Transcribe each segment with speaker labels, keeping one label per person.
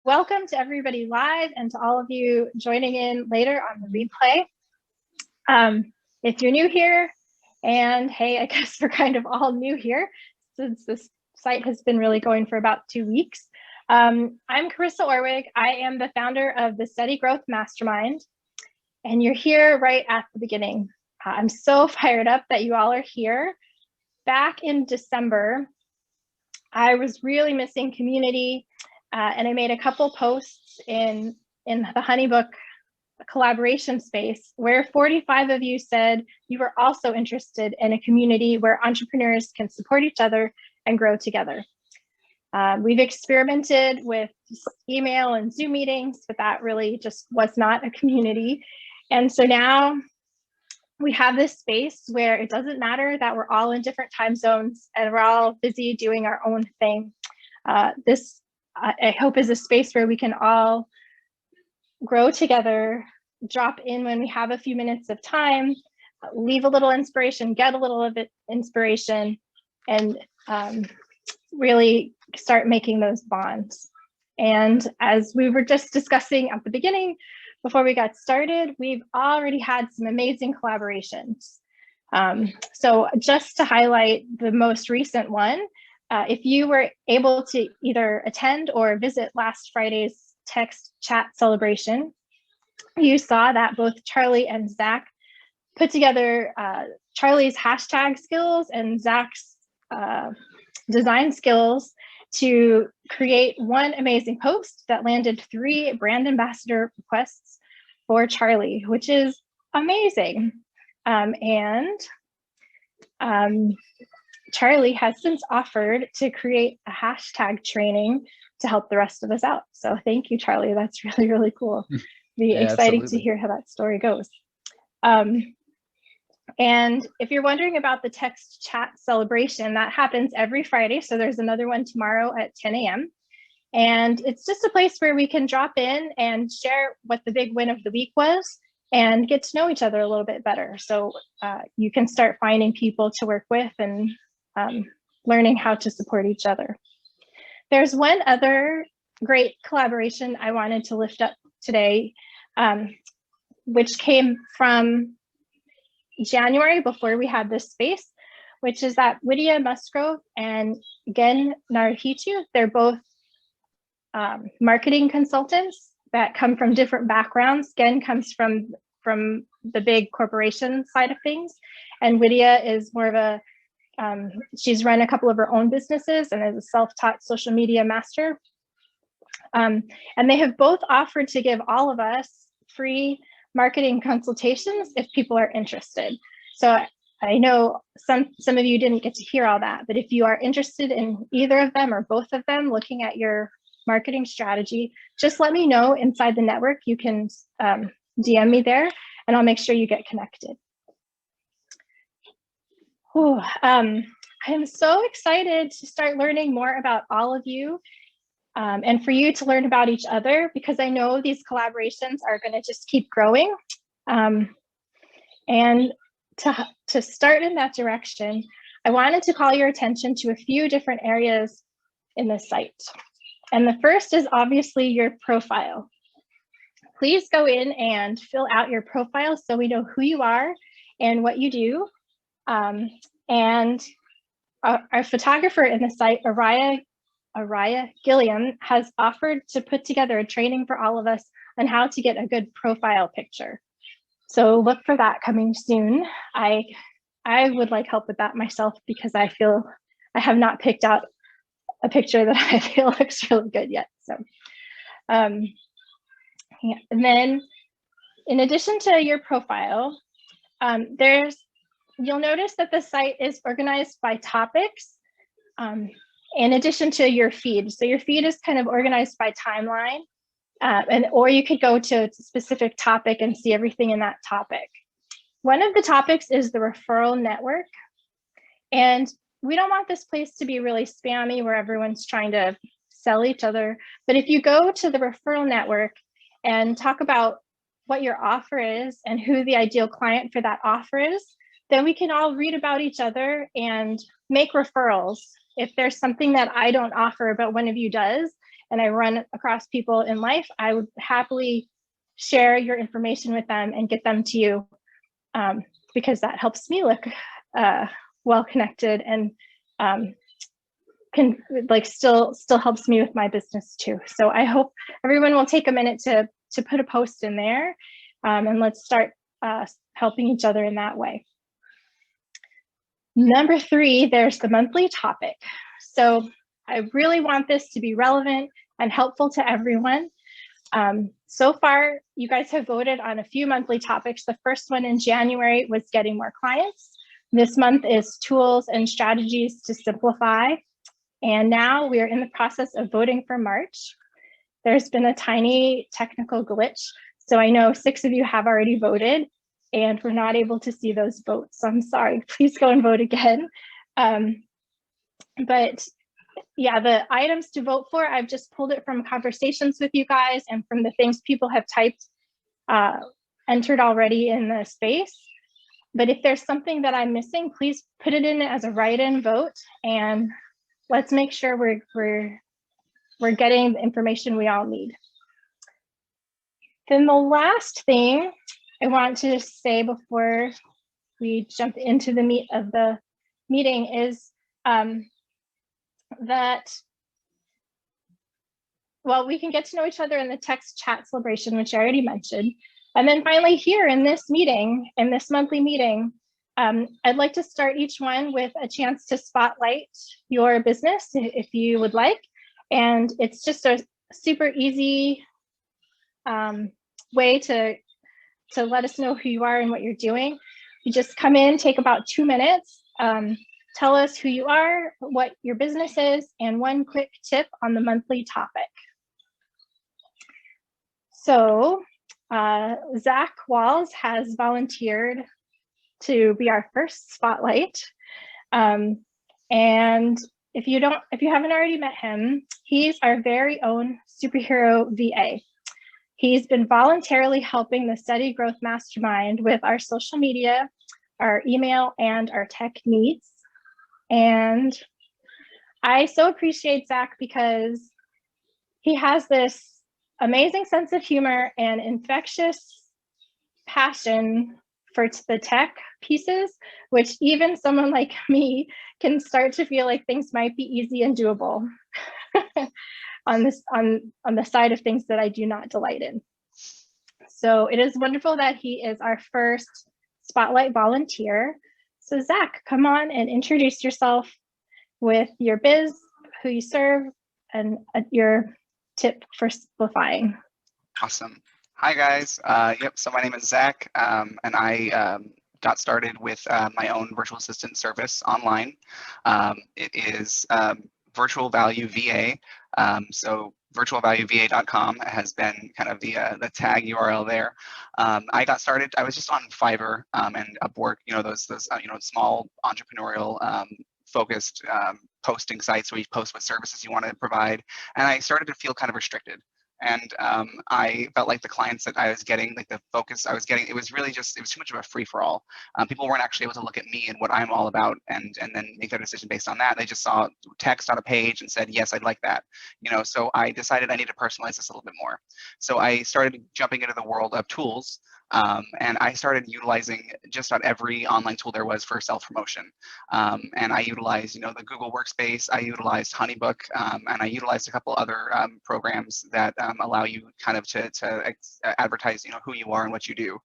Speaker 1: Welcome to everybody live and to all of you joining in later on the replay. If you're new here, and hey, I guess we're kind of all new here since this site has been really going for about 2 weeks. I'm Carissa Orwig. I am the founder of the Steady Growth Mastermind, and you're here right at the beginning. I'm so fired up that you all are here. Back in December, I was really missing community. And I made a couple posts in the Honeybook collaboration space where 45 of you said you were also interested in a community where entrepreneurs can support each other and grow together. We've experimented with email and Zoom meetings, but that really just was not a community. And so now we have this space where it doesn't matter that we're all in different time zones and we're all busy doing our own thing. This I hope is a space where we can all grow together, drop in when we have a few minutes of time, leave a little inspiration, get a little of it inspiration, and really start making those bonds. And as we were just discussing at the beginning, before we got started, we've already had some amazing collaborations. So just to highlight the most recent one, if you were able to either attend or visit last Friday's text chat celebration, you saw that both Charlie and Zach put together Charlie's hashtag skills and Zach's design skills to create one amazing post that landed 3 brand ambassador requests for Charlie, which is amazing. Charlie has since offered to create a hashtag training to help the rest of us out. So thank you, Charlie. That's really, really cool. Be exciting to hear how that story goes. And if you're wondering about the text chat celebration, that happens every Friday. So there's another one tomorrow at 10 a.m. And it's just a place where we can drop in and share what the big win of the week was and get to know each other a little bit better. So you can start finding people to work with and learning how to support each other. There's one other great collaboration I wanted to lift up today, which came from January before we had this space, which is that Widya Musgrove and Gen Naruhitu. They're both marketing consultants that come from different backgrounds. Gen comes from the big corporation side of things, and Widya is more of a she's run a couple of her own businesses and is a self-taught social media master. And they have both offered to give all of us free marketing consultations if people are interested. So I know some of you didn't get to hear all that, but if you are interested in either of them or both of them, looking at your marketing strategy, just let me know inside the network. You can DM me there and I'll make sure you get connected. I am so excited to start learning more about all of you and for you to learn about each other, because I know these collaborations are going to just keep growing. And to start in that direction, I wanted to call your attention to a few different areas in the site. And the first is obviously your profile. Please go in and fill out your profile so we know who you are and what you do. And our photographer in the site, Araya Gilliam, has offered to put together a training for all of us on how to get a good profile picture. So look for that coming soon. I would like help with that myself because I feel I have not picked out a picture that I feel looks really good yet. So, yeah. And then in addition to your profile, you'll notice that the site is organized by topics in addition to your feed. So your feed is kind of organized by timeline, or you could go to a specific topic and see everything in that topic. One of the topics is the Referral Network. And we don't want this place to be really spammy where everyone's trying to sell each other. But if you go to the Referral Network and talk about what your offer is and who the ideal client for that offer is, then we can all read about each other and make referrals. If there's something that I don't offer, but one of you does, and I run across people in life, I would happily share your information with them and get them to you, because that helps me look well connected, and can like still helps me with my business too. So I hope everyone will take a minute to put a post in there, and let's start helping each other in that way. Number 3, there's the monthly topic. So I really want this to be relevant and helpful to everyone. So far, you guys have voted on a few monthly topics. The first one in January was getting more clients. This month is tools and strategies to simplify. And now we are in the process of voting for March. There's been a tiny technical glitch. So I know 6 of you have already voted, and we're not able to see those votes. So I'm sorry, please go and vote again. But yeah, the items to vote for, I've just pulled it from conversations with you guys and from the things people have typed, entered already in the space. But if there's something that I'm missing, please put it in as a write-in vote, and let's make sure we're getting the information we all need. Then the last thing I want to say before we jump into the meat of the meeting is that, well, we can get to know each other in the text chat celebration, which I already mentioned. And then finally here in this meeting, in this monthly meeting, I'd like to start each one with a chance to spotlight your business if you would like. And it's just a super easy way to let us know who you are and what you're doing. You just come in, take about 2 minutes, tell us who you are, what your business is, and one quick tip on the monthly topic. So Zach Walls has volunteered to be our first spotlight. And if you haven't already met him, he's our very own superhero VA. He's been voluntarily helping the Steady Growth Mastermind with our social media, our email, and our tech needs. And I so appreciate Zach because he has this amazing sense of humor and infectious passion for the tech pieces, which even someone like me can start to feel like things might be easy and doable on the side of things that I do not delight in. So it is wonderful that he is our first spotlight volunteer. So Zach, come on and introduce yourself with your biz, who you serve, and your tip for simplifying.
Speaker 2: Awesome. Hi guys. Yep. So my name is Zach, and I got started with my own virtual assistant service online. It is Virtual Value VA. So virtualvalueva.com has been kind of the tag URL there. I got started. I was just on Fiverr and Upwork. Those small entrepreneurial focused posting sites where you post what services you want to provide, and I started to feel kind of restricted. And I felt like the clients that I was getting, like the focus I was getting, it was too much of a free-for-all. People weren't actually able to look at me and what I'm all about and then make their decision based on that. They just saw text on a page and said, yes, I'd like that. So I decided I need to personalize this a little bit more. So I started jumping into the world of tools, and I started utilizing just about every online tool there was for self-promotion. And I utilized, the Google Workspace, I utilized Honeybook, and I utilized a couple other programs that allow you kind of to advertise, who you are and what you do.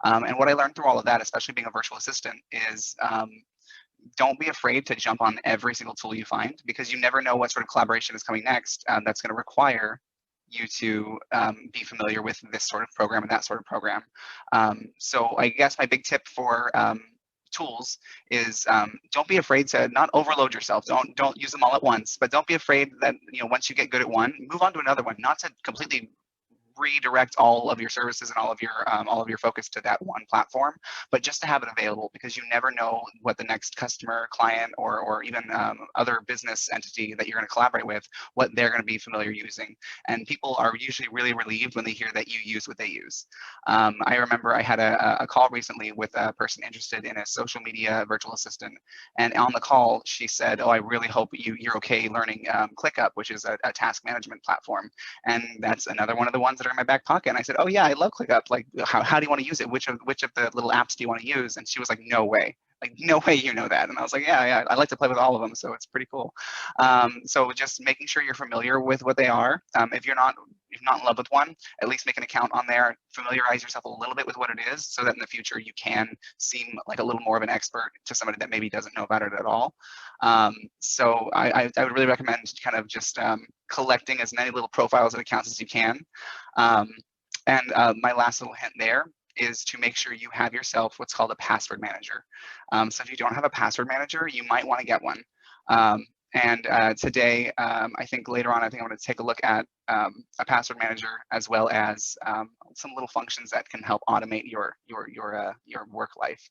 Speaker 2: And what I learned through all of that, especially being a virtual assistant, is don't be afraid to jump on every single tool you find, because you never know what sort of collaboration is coming next that's going to require you to be familiar with this sort of program and that sort of program. So I guess my big tip for tools is don't be afraid to not overload yourself. Don't use them all at once, but don't be afraid that once you get good at one, move on to another one, not to completely redirect all of your services and all of your focus to that one platform, but just to have it available, because you never know what the next customer, client, or even other business entity that you're going to collaborate with, what they're going to be familiar using. And people are usually really relieved when they hear that you use what they use. I remember I had a call recently with a person interested in a social media virtual assistant, and on the call she said, "Oh, I really hope you're okay learning ClickUp, which is a task management platform." And that's another one of the ones that are in my back pocket. And I said, "Oh yeah, I love ClickUp. Like, how do you want to use it? Which of the little apps do you want to use?" And she was like, "No way. Like, no way you know that." And I was like, yeah, I like to play with all of them, so it's pretty cool. So just making sure you're familiar with what they are. If you're not in love with one, at least make an account on there, familiarize yourself a little bit with what it is, so that in the future you can seem like a little more of an expert to somebody that maybe doesn't know about it at all. So I would really recommend kind of just collecting as many little profiles and accounts as you can. And my last little hint there is to make sure you have yourself what's called a password manager. So if you don't have a password manager, you might want to get one. Today, I think later on, I think I'm going to take a look at a password manager, as well as some little functions that can help automate your work life.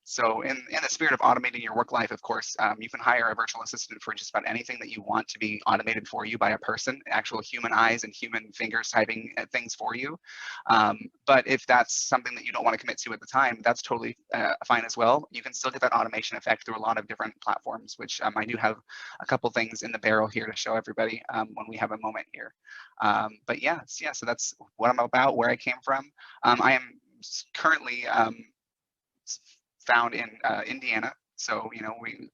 Speaker 2: So in the spirit of automating your work life, of course, you can hire a virtual assistant for just about anything that you want to be automated for you by a person, actual human eyes and human fingers typing things for you. But if that's something that you don't want to commit to at the time, that's totally fine as well. You can still get that automation effect through a lot of different platforms, which I do have a couple things in the barrel here to show everybody when we have a moment here. But yeah, so that's what I'm about, where I came from. I am currently found in Indiana. So,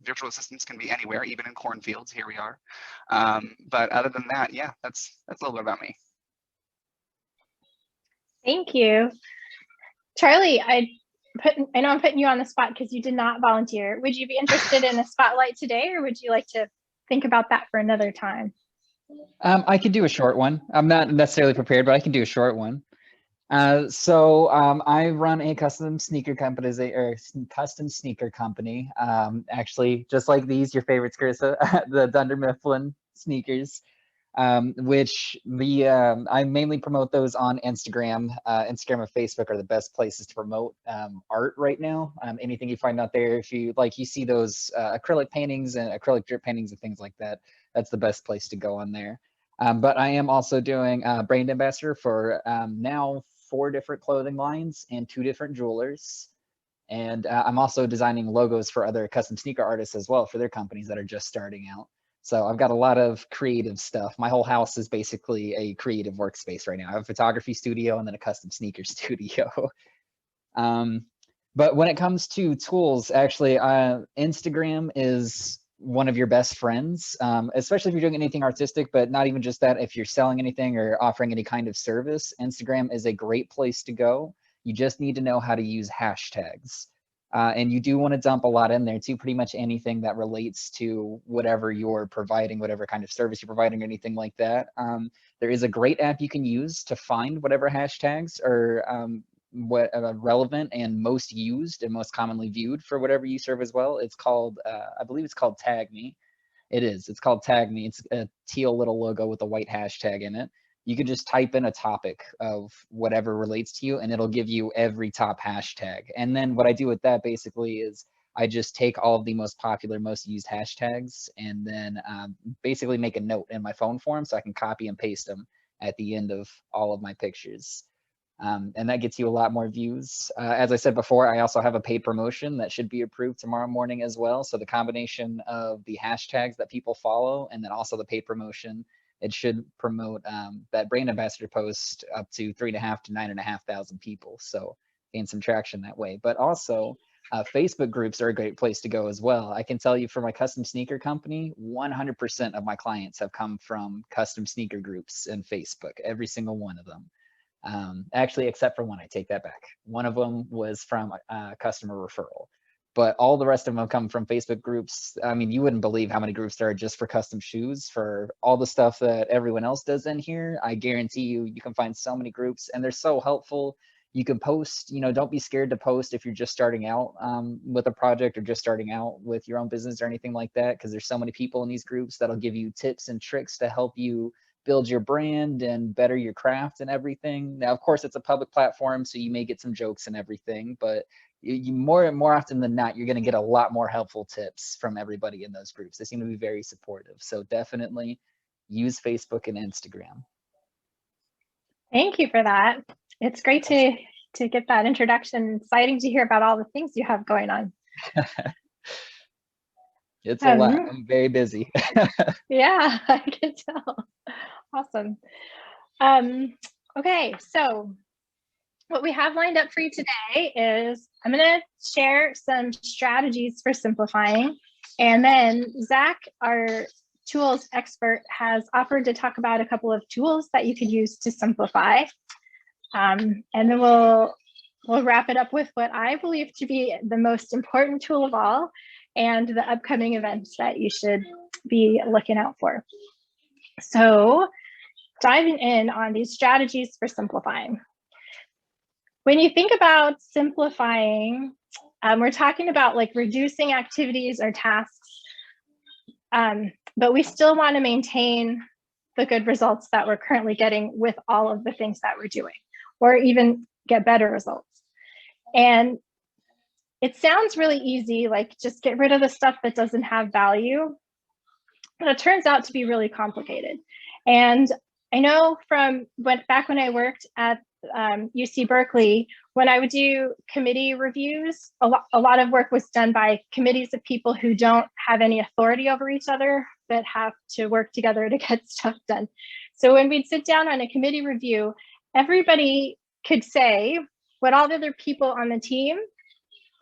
Speaker 2: virtual assistants can be anywhere, even in cornfields. Here we are. But other than that, yeah, that's a little bit about me.
Speaker 1: Thank you. Charlie, I know I'm putting you on the spot because you did not volunteer. Would you be interested in a spotlight today, or would you like to think about that for another time?
Speaker 3: I could do a short one. I'm not necessarily prepared, but I can do a short one. So I run a custom sneaker company, actually, just like these, your favorites, Carissa, the Dunder Mifflin sneakers, which I mainly promote those on Instagram. Instagram and Facebook are the best places to promote art right now. Anything you find out there, if you see those acrylic paintings and acrylic drip paintings and things like that, that's the best place to go on there. But I am also doing brand ambassador for now 4 different clothing lines and 2 different jewelers. And I'm also designing logos for other custom sneaker artists as well, for their companies that are just starting out. So I've got a lot of creative stuff. My whole house is basically a creative workspace right now. I have a photography studio and then a custom sneaker studio. But when it comes to tools, actually, Instagram is one of your best friends, especially if you're doing anything artistic, but not even just that. If you're selling anything or offering any kind of service, Instagram is a great place to go. You just need to know how to use hashtags. And you do want to dump a lot in there too, pretty much anything that relates to whatever you're providing, whatever kind of service you're providing, or anything like that. There is a great app you can use to find whatever hashtags are what relevant and most used and most commonly viewed for whatever you serve as well. It's called, I believe it's called Tag Me. It's called Tag Me. It's a teal little logo with a white hashtag in it. You can just type in a topic of whatever relates to you and it'll give you every top hashtag. And then what I do with that basically is I just take all of the most popular, most used hashtags and then basically make a note in my phone form so I can copy and paste them at the end of all of my pictures. And that gets you a lot more views. As I said before, I also have a paid promotion that should be approved tomorrow morning as well. So the combination of the hashtags that people follow and then also the paid promotion, it should promote that brand ambassador post up to 3,500 to 9,500 people. So gain some traction that way. But also Facebook groups are a great place to go as well. I can tell you for my custom sneaker company, 100% of my clients have come from custom sneaker groups in Facebook, every single one of them. Actually, except for one, I take that back. One of them was from a customer referral, but all the rest of them have come from Facebook groups. I mean, you wouldn't believe how many groups there are just for custom shoes. For all the stuff that everyone else does in here, I guarantee you can find so many groups and they're so helpful. You can post, don't be scared to post if you're just starting out with a project or just starting out with your own business or anything like that, because there's so many people in these groups that'll give you tips and tricks to help you build your brand and better your craft and everything. Now, of course, it's a public platform, so you may get some jokes and everything, but you more often than not, you're going to get a lot more helpful tips from everybody in those groups. They seem to be very supportive. So definitely use Facebook and Instagram.
Speaker 1: Thank you for that. It's great to get that introduction. Exciting to hear about all the things you have going on.
Speaker 3: It's a lot. I'm very busy.
Speaker 1: Yeah, I can tell. Awesome. Okay, so what we have lined up for you today is I'm going to share some strategies for simplifying. And then Zach, our tools expert, has offered to talk about a couple of tools that you could use to simplify. And then we'll wrap it up with what I believe to be the most important tool of all, and the upcoming events that you should be looking out for. So diving in on these strategies for simplifying. When you think about simplifying, we're talking about like reducing activities or tasks, but we still want to maintain the good results that we're currently getting with all of the things that we're doing, or even get better results. And it sounds really easy, like just get rid of the stuff that doesn't have value, but it turns out to be really complicated. And I know from back when I worked at UC Berkeley, when I would do committee reviews, a lot of work was done by committees of people who don't have any authority over each other, but have to work together to get stuff done. So when we'd sit down on a committee review, everybody could say what all the other people on the team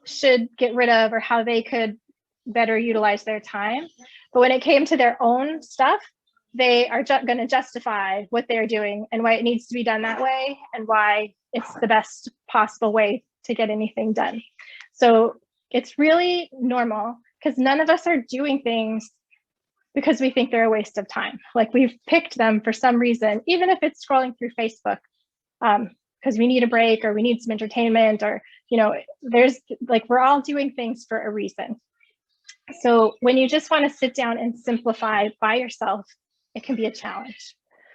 Speaker 1: should get rid of or how they could better utilize their time. But when it came to their own stuff, they are going to justify what they're doing and why it needs to be done that way and why it's the best possible way to get anything done. So it's really normal because none of us are doing things because we think they're a waste of time. Like we've picked them for some reason, even if it's scrolling through Facebook, because we need a break or we need some entertainment, or, you know, there's like, we're all doing things for a reason. So when you just want to sit down and simplify by yourself, it can be a challenge.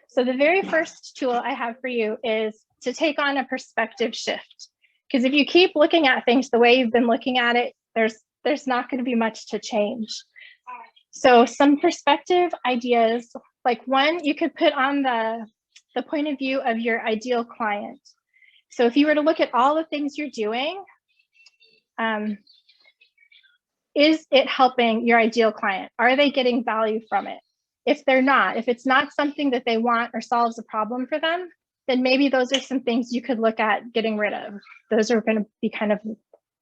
Speaker 1: So the very first tool I have for you is to take on a perspective shift. Because if you keep looking at things the way you've been looking at it, there's not going to be much to change. So some perspective ideas, like one, you could put on the point of view of your ideal client. So if you were to look at all the things you're doing, is it helping your ideal client? Are they getting value from it? If they're not, if it's not something that they want or solves a problem for them, then maybe those are some things you could look at getting rid of. Those are going to be kind of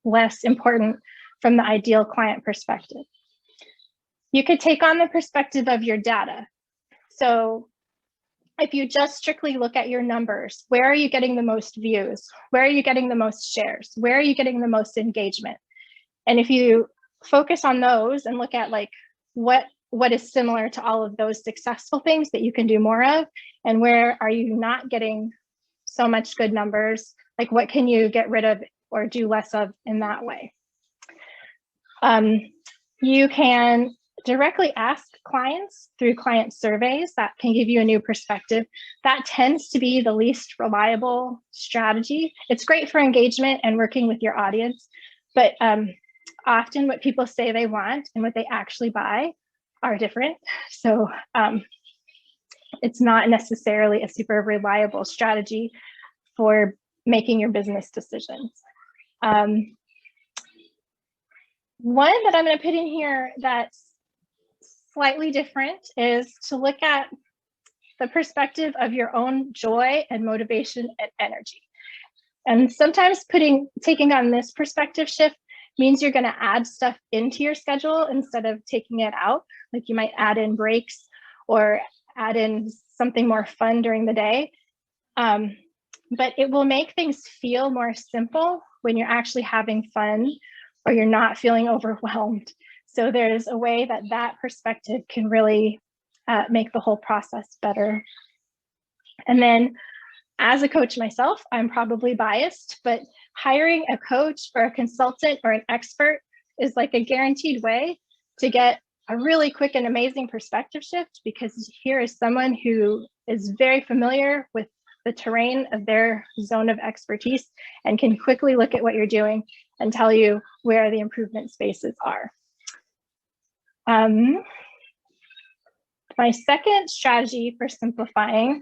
Speaker 1: less important from the ideal client perspective. You could take on the perspective of your data. So if you just strictly look at your numbers, where are you getting the most views? Where are you getting the most shares? Where are you getting the most engagement? And if you focus on those and look at like what is similar to all of those successful things that you can do more of, and where are you not getting so much good numbers, like what can you get rid of or do less of in that way. You can directly ask clients through client surveys. That can give you a new perspective. That tends to be the least reliable strategy. It's great for engagement and working with your audience, but often what people say they want and what they actually buy are different. So it's not necessarily a super reliable strategy for making your business decisions. One that I'm going to put in here that's slightly different is to look at the perspective of your own joy and motivation and energy. And sometimes taking on this perspective shift means you're going to add stuff into your schedule instead of taking it out. Like you might add in breaks or add in something more fun during the day. But it will make things feel more simple when you're actually having fun or you're not feeling overwhelmed. So there's a way that that perspective can really make the whole process better. And then as a coach myself, I'm probably biased, but hiring a coach or a consultant or an expert is like a guaranteed way to get a really quick and amazing perspective shift, because here is someone who is very familiar with the terrain of their zone of expertise and can quickly look at what you're doing and tell you where the improvement spaces are. My second strategy for simplifying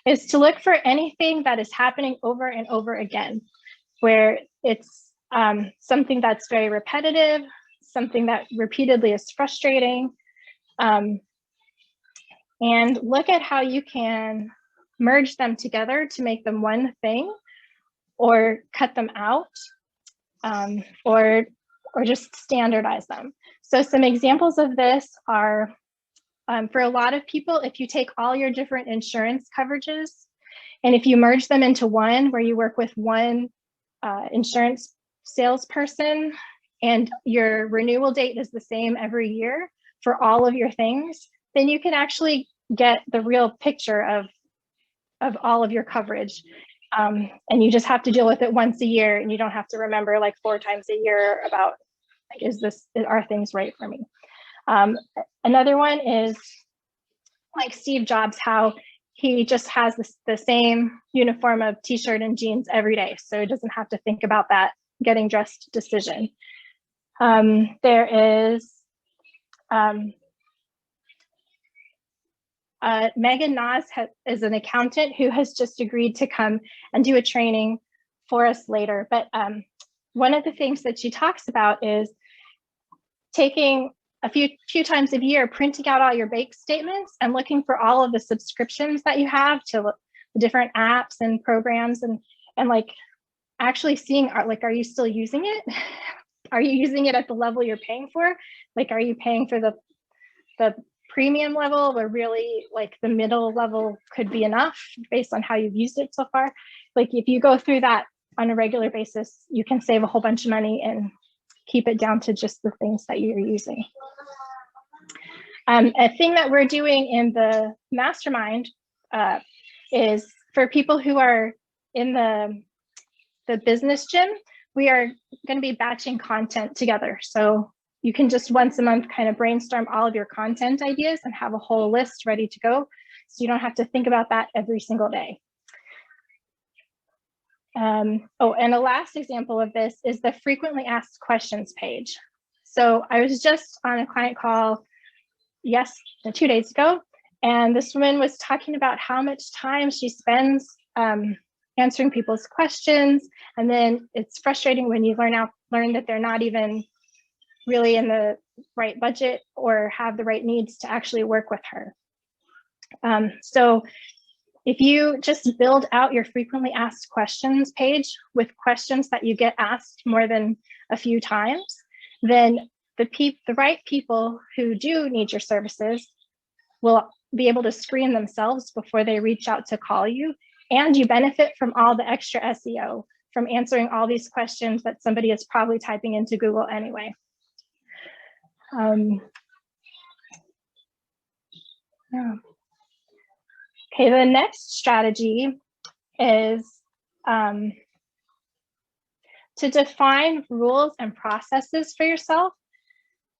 Speaker 1: is to look for anything that is happening over and over again, where it's something that's very repetitive, something that repeatedly is frustrating, and look at how you can merge them together to make them one thing, or cut them out, or just standardize them. So some examples of this are, for a lot of people, if you take all your different insurance coverages, and if you merge them into one, where you work with one insurance salesperson, and your renewal date is the same every year for all of your things, then you can actually get the real picture of all of your coverage. And you just have to deal with it once a year, and you don't have to remember like 4 times a year about, like, are things right for me? Another one is like Steve Jobs, how he just has the same uniform of t-shirt and jeans every day, so he doesn't have to think about that getting dressed decision. There is Megan Nas is an accountant who has just agreed to come and do a training for us later. But one of the things that she talks about is taking a few times a year, printing out all your bank statements and looking for all of the subscriptions that you have to the different apps and programs, and like actually seeing, are you still using it? Are you using it at the level you're paying for? Like, are you paying for the premium level, where really like the middle level could be enough based on how you've used it so far? Like, if you go through that on a regular basis, you can save a whole bunch of money and keep it down to just the things that you're using. A thing that we're doing in the mastermind is for people who are in the business gym, we are going to be batching content together. So you can just once a month kind of brainstorm all of your content ideas and have a whole list ready to go, so you don't have to think about that every single day. Oh, and a last example of this is the frequently asked questions page. So I was just on a client call 2 days ago, and this woman was talking about how much time she spends answering people's questions, and then it's frustrating when you learn that they're not even really in the right budget or have the right needs to actually work with her. So if you just build out your frequently asked questions page with questions that you get asked more than a few times, then the right people who do need your services will be able to screen themselves before they reach out to call you. And you benefit from all the extra SEO from answering all these questions that somebody is probably typing into Google anyway. Yeah. Okay, the next strategy is to define rules and processes for yourself.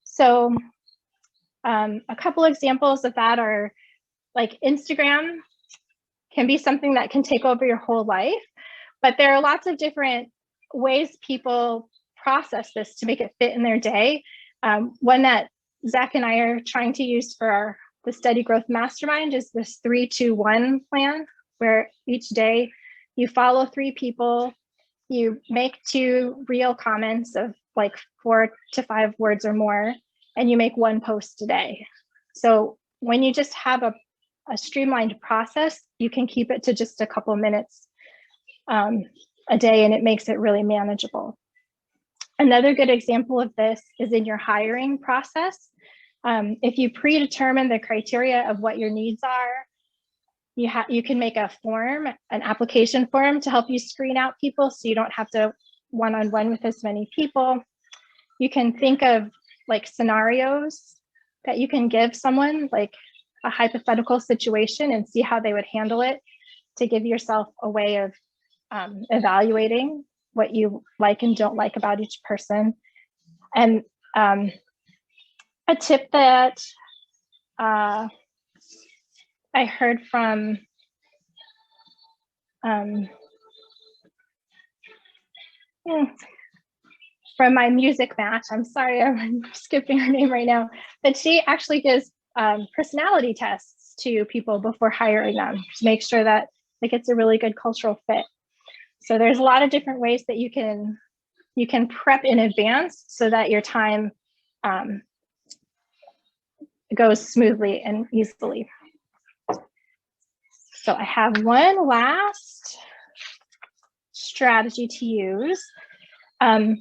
Speaker 1: So a couple examples of that are, like, Instagram can be something that can take over your whole life, but there are lots of different ways people process this to make it fit in their day. One that Zach and I are trying to use for the Steady Growth Mastermind is this 3-2-1 plan, where each day you follow 3 people, you make 2 real comments of like 4 to 5 words or more, and you make 1 post a day. So when you just have a streamlined process, you can keep it to just a couple minutes a day, and it makes it really manageable. Another good example of this is in your hiring process. If you predetermine the criteria of what your needs are, you can make a form, an application form, to help you screen out people, so you don't have to one-on-one with as many people. You can think of like scenarios that you can give someone, like a hypothetical situation, and see how they would handle it, to give yourself a way of evaluating what you like and don't like about each person. And a tip that I heard from my music match. I'm sorry, I'm skipping her name right now, but she actually gives personality tests to people before hiring them to make sure that like it's a really good cultural fit. So there's a lot of different ways that you can prep in advance so that your time goes smoothly and easily. So I have one last strategy to use. I'm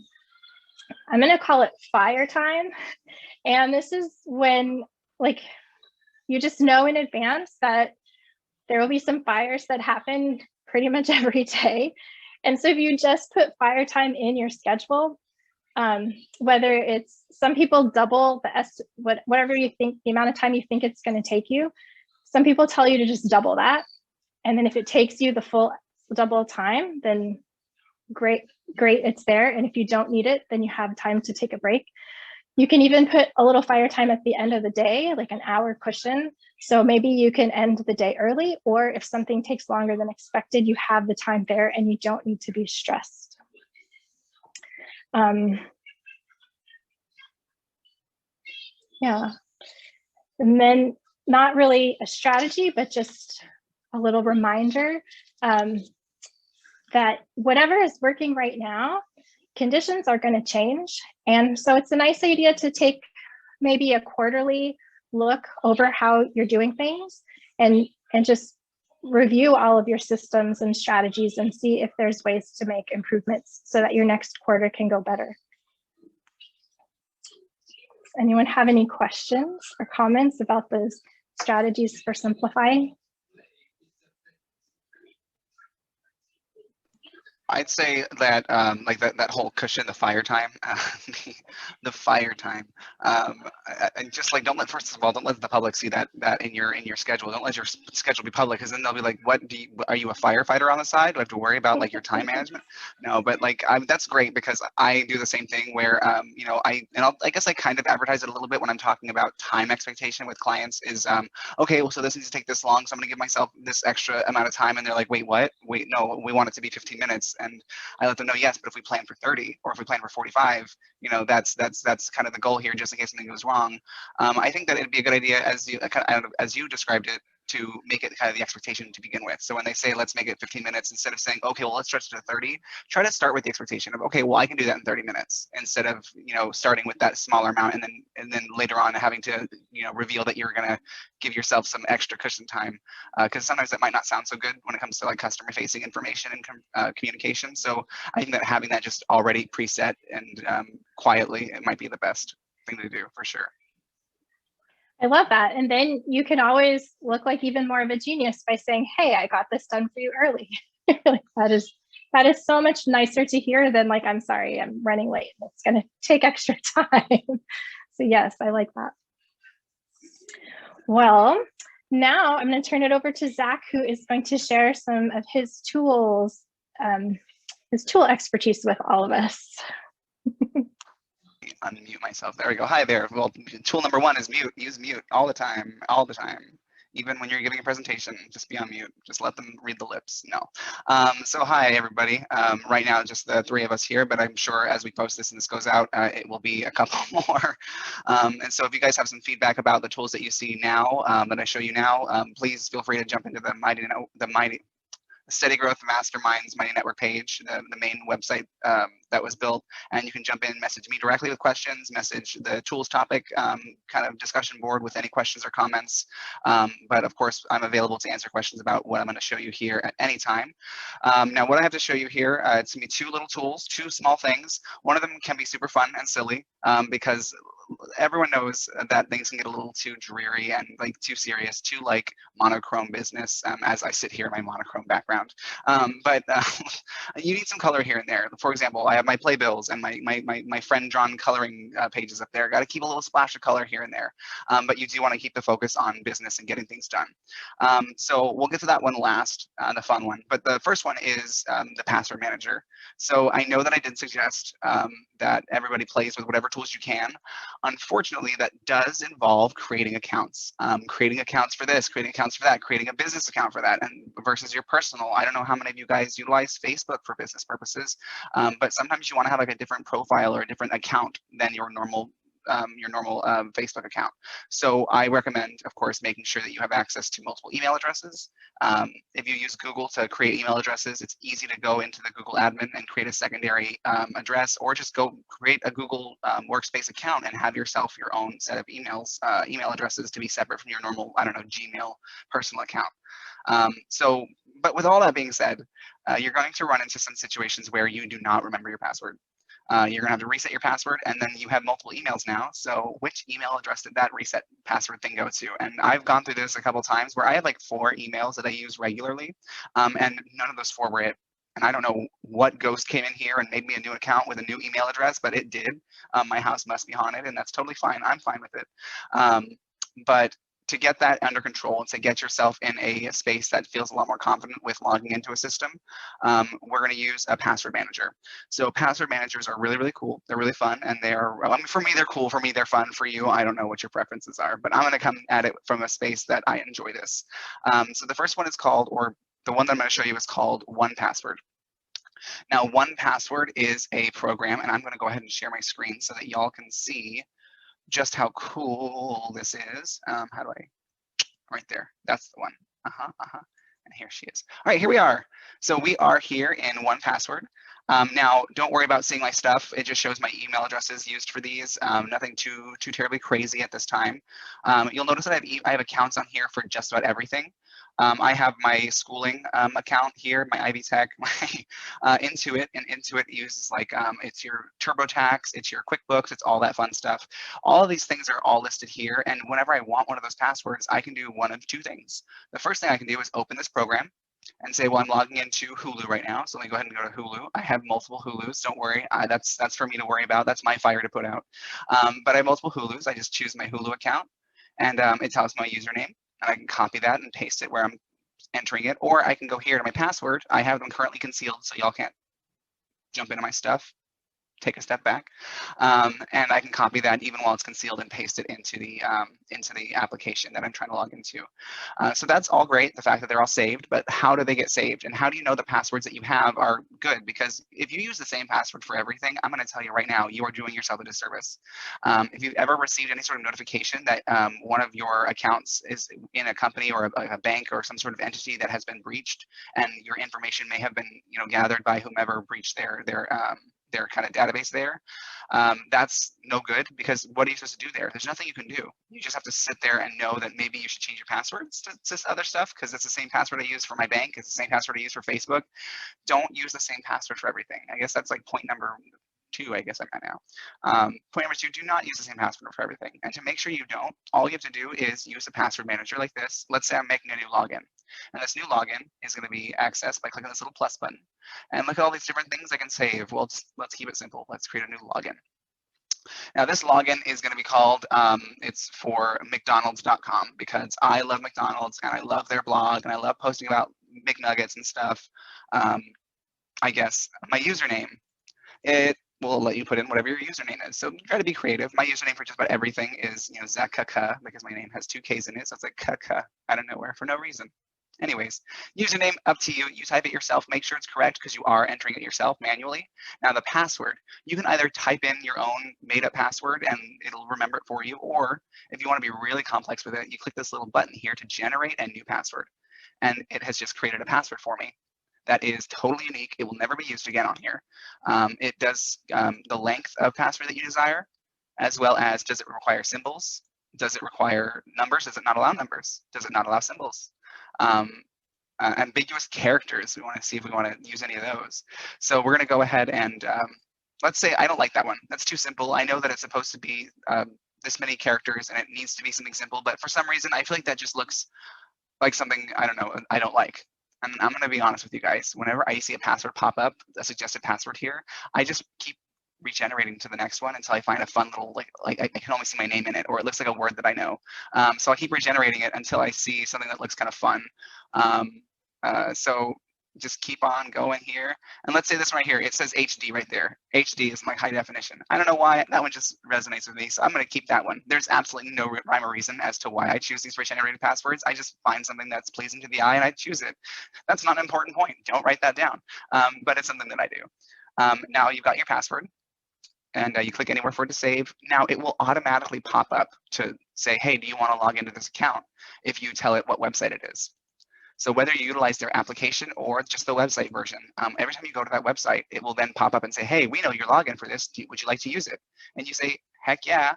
Speaker 1: going to call it fire time. And this is when like you just know in advance that there will be some fires that happen pretty much every day. And so if you just put fire time in your schedule, whether it's some people double whatever you think, the amount of time you think it's going to take you, some people tell you to just double that. And then if it takes you the full double time, then great, it's there. And if you don't need it, then you have time to take a break. You can even put a little fire time at the end of the day, like an hour cushion. So maybe you can end the day early, or if something takes longer than expected, you have the time there and you don't need to be stressed. Yeah. And then not really a strategy, but just a little reminder that whatever is working right now, conditions are going to change. And so it's a nice idea to take maybe a quarterly look over how you're doing things and just review all of your systems and strategies and see if there's ways to make improvements so that your next quarter can go better. Does anyone have any questions or comments about those strategies for simplifying?
Speaker 2: I'd say that like that whole cushion, the fire time, the fire time, and just like don't let the public see that in your schedule. Don't let your schedule be public, because then they'll be like, "What are you, a firefighter on the side? Do I have to worry about like your time management?" No, but like that's great, because I do the same thing where you know I guess I kind of advertise it a little bit when I'm talking about time expectation with clients. Is okay, well, so this needs to take this long, so I'm gonna give myself this extra amount of time, and they're like, "Wait, what? Wait, no, we want it to be 15 minutes." And I let them know, yes, but if we plan for 30 or if we plan for 45, you know, that's kind of the goal here, just in case something goes wrong. I think that it'd be a good idea, as you described it, to make it kind of the expectation to begin with. So when they say, let's make it 15 minutes, instead of saying, okay, well, let's stretch it to 30, try to start with the expectation of, okay, well, I can do that in 30 minutes, instead of, you know, starting with that smaller amount and then later on having to, you know, reveal that you're going to give yourself some extra cushion time, because sometimes that might not sound so good when it comes to like customer facing information and communication. So I think that having that just already preset and quietly, it might be the best thing to do for sure.
Speaker 1: I love that. And then you can always look like even more of a genius by saying, hey, I got this done for you early. Like, that is so much nicer to hear than like, I'm sorry, I'm running late. It's going to take extra time. So yes, I like that. Well, now I'm going to turn it over to Zach, who is going to share some of his tools, his tool expertise with all of us.
Speaker 2: Unmute myself. There we go. Hi there. Well, tool number one is mute. Use mute all the time. Even when you're giving a presentation, just be on mute. Just let them read the lips. No. So hi, everybody. Right now, just the three of us here, but I'm sure as we post this and this goes out, it will be a couple more. And so if you guys have some feedback about the tools that you see now, that I show you now, please feel free to jump into the Steady Growth Mastermind's Mighty Network page, the main website that was built, and you can jump in, message me directly with questions, message the tools topic kind of discussion board with any questions or comments. But of course, I'm available to answer questions about what I'm going to show you here at any time. Now, what I have to show you here, it's going to be two little tools, two small things. One of them can be super fun and silly because everyone knows that things can get a little too dreary and like too serious, too like monochrome business, as I sit here in my monochrome background. But you need some color here and there. For example, I I have my playbills and my friend drawn coloring pages up there. Got to keep a little splash of color here and there, but you do want to keep the focus on business and getting things done. So we'll get to that one last, the fun one. But the first one is the password manager. So I know that I did suggest that everybody plays with whatever tools you can. Unfortunately, that does involve creating accounts, creating accounts for this, creating accounts for that, creating a business account for that, and versus your personal. I don't know how many of you guys utilize Facebook for business purposes, but sometimes you want to have like a different profile or a different account than your normal Facebook account. So I recommend, of course, making sure that you have access to multiple email addresses. If you use Google to create email addresses, it's easy to go into the Google admin and create a secondary address, or just go create a Google Workspace account and have yourself your own set of email addresses to be separate from your normal, I don't know, Gmail personal account. But with all that being said, you're going to run into some situations where you do not remember your password. You're gonna have to reset your password, and then you have multiple emails now. So which email address did that reset password thing go to? And I've gone through this a couple of times where I had like 4 emails that I use regularly, and none of those 4 were it. And I don't know what ghost came in here and made me a new account with a new email address, but it did. My house must be haunted, and that's totally fine. I'm fine with it. But to get that under control and to get yourself in a space that feels a lot more confident with logging into a system, we're going to use a password manager. So password managers are really, really cool. They're really fun, and for me, they're cool. For me, they're fun. For you, I don't know what your preferences are, but I'm going to come at it from a space that I enjoy this. So the first one is called, or the one that I'm going to show you is called 1Password. Now, 1Password is a program, and I'm going to go ahead and share my screen so that y'all can see just how cool this is. How do I, right there, that's the one. And here she is. All right, here we are. So we are here in 1Password. Now, don't worry about seeing my stuff. It just shows my email addresses used for these. Nothing too terribly crazy at this time. You'll notice that I have accounts on here for just about everything. I have my schooling account here, my Ifttt, my Intuit, and Intuit uses like, it's your TurboTax, it's your QuickBooks, it's all that fun stuff. All of these things are all listed here, and whenever I want one of those passwords, I can do one of 2 things. The first thing I can do is open this program and say, well, I'm logging into Hulu right now, so let me go ahead and go to Hulu. I have multiple Hulus, don't worry, that's for me to worry about, that's my fire to put out. But I have multiple Hulus, I just choose my Hulu account, and it tells my username. And I can copy that and paste it where I'm entering it, or I can go here to my password. I have them currently concealed, so y'all can't jump into my stuff. Take a step back, and I can copy that even while it's concealed and paste it into the application that I'm trying to log into. So that's all great, the fact that they're all saved, but how do they get saved? And how do you know the passwords that you have are good? Because if you use the same password for everything, I'm going to tell you right now, you are doing yourself a disservice. If you've ever received any sort of notification that one of your accounts is in a company or a bank or some sort of entity that has been breached, and your information may have been gathered by whomever breached their kind of database there, that's no good, because what are you supposed to do there? There's nothing you can do. You just have to sit there and know that maybe you should change your passwords to other stuff, because it's the same password I use for my bank, it's the same password I use for Facebook. Don't use the same password for everything. I guess that's like point number 2, I guess I got now. Point number 2, do not use the same password for everything. And to make sure you don't, all you have to do is use a password manager like this. Let's say I'm making a new login, and this new login is going to be accessed by clicking this little plus button. And look at all these different things I can save. Well, let's keep it simple. Let's create a new login. Now this login is going to be called, it's for McDonald's.com, because I love McDonald's and I love their blog and I love posting about McNuggets and stuff. I guess my username, it will let you put in whatever your username is. So try to be creative. My username for just about everything is, Zach Kaka, because my name has 2 K's in it. So it's like Kaka out of nowhere for no reason. Anyways, username, up to you. You type it yourself. Make sure it's correct, because you are entering it yourself manually. Now the password, you can either type in your own made up password and it'll remember it for you, or if you want to be really complex with it, you click this little button here to generate a new password. And it has just created a password for me that is totally unique. It will never be used again on here. It does the length of password that you desire, as well as, does it require symbols? Does it require numbers? Does it not allow numbers? Does it not allow symbols? Ambiguous characters, we want to see if we want to use any of those. So we're going to go ahead and let's say I don't like that one. That's too simple. I know that it's supposed to be this many characters and it needs to be something simple, but for some reason I feel like that just looks like something, I don't know, I don't like. And I'm going to be honest with you guys, whenever I see a password pop up, a suggested password here, I just keep regenerating to the next one until I find a fun little, like I can only see my name in it, or it looks like a word that I know. So I keep regenerating it until I see something that looks kind of fun. So just keep on going here. And let's say this one right here, it says HD right there. HD is my high definition. I don't know why, that one just resonates with me, so I'm going to keep that one. There's absolutely no rhyme or reason as to why I choose these regenerated passwords. I just find something that's pleasing to the eye and I choose it. That's not an important point. Don't write that down, but it's something that I do. Now you've got your password, and you click anywhere for it to save. Now it will automatically pop up to say, hey, do you want to log into this account, if you tell it what website it is. So whether you utilize their application or just the website version, every time you go to that website, it will then pop up and say, hey, we know your login for this. Would you like to use it? And you say, heck yeah,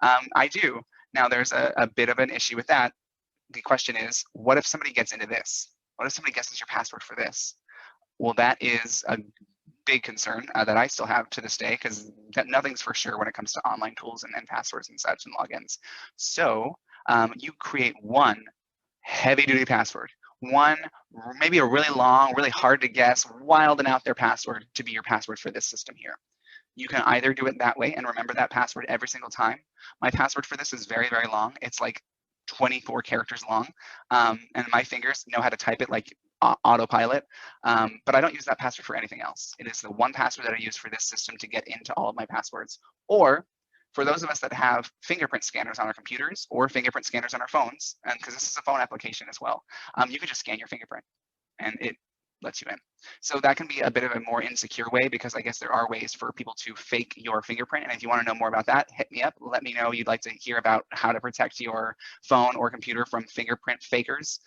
Speaker 2: I do. Now there's a bit of an issue with that. The question is, what if somebody gets into this? What if somebody guesses your password for this? Well, that is a big concern that I still have to this day, because nothing's for sure when it comes to online tools and passwords and such and logins. So you create one heavy duty password, one maybe a really long, really hard to guess, wild and out there password to be your password for this system here. You can either do it that way and remember that password every single time. My password for this is very, very long. It's like 24 characters long, and my fingers know how to type it like autopilot, but I don't use that password for anything else. It is the one password that I use for this system to get into all of my passwords. Or for those of us that have fingerprint scanners on our computers or fingerprint scanners on our phones, and because this is a phone application as well, you can just scan your fingerprint and it lets you in. So that can be a bit of a more insecure way, because I guess there are ways for people to fake your fingerprint. And if you want to know more about that, hit me up. Let me know you'd like to hear about how to protect your phone or computer from fingerprint fakers.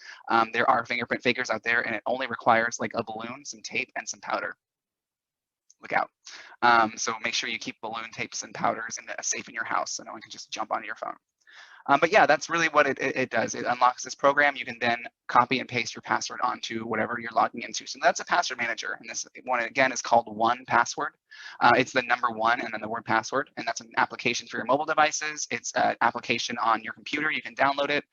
Speaker 2: There are fingerprint fakers out there, and it only requires like a balloon, some tape, and some powder. Look out. So make sure you keep balloon tapes and powders in a safe in your house so no one can just jump onto your phone. But yeah, that's really what it does. It unlocks this program. You can then copy and paste your password onto whatever you're logging into. So that's a password manager. And this one, again, is called 1Password. It's the number 1 and then the word password. And that's an application for your mobile devices. It's an application on your computer. You can download it.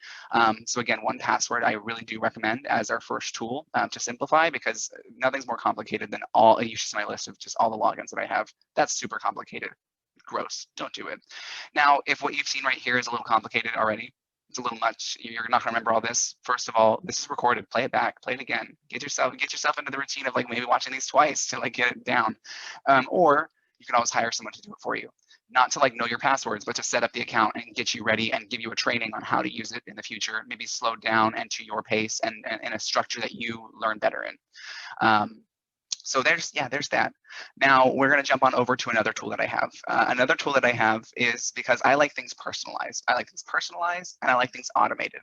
Speaker 2: So again, 1Password, I really do recommend as our first tool to simplify, because nothing's more complicated than all, you should see my list of just all the logins that I have. That's super complicated. Gross, don't do it. Now, if what you've seen right here is a little complicated already, it's a little much, you're not gonna remember all this. First of all, this is recorded, play it back, play it again. Get yourself into the routine of like maybe watching these twice to like get it down. Or you can always hire someone to do it for you. Not to like know your passwords, but to set up the account and get you ready and give you a training on how to use it in the future, maybe slow down and to your pace and in a structure that you learn better in. So there's that. Now we're going to jump on over to another tool that I have. Another tool that I have is because I like things personalized. I like things personalized and I like things automated.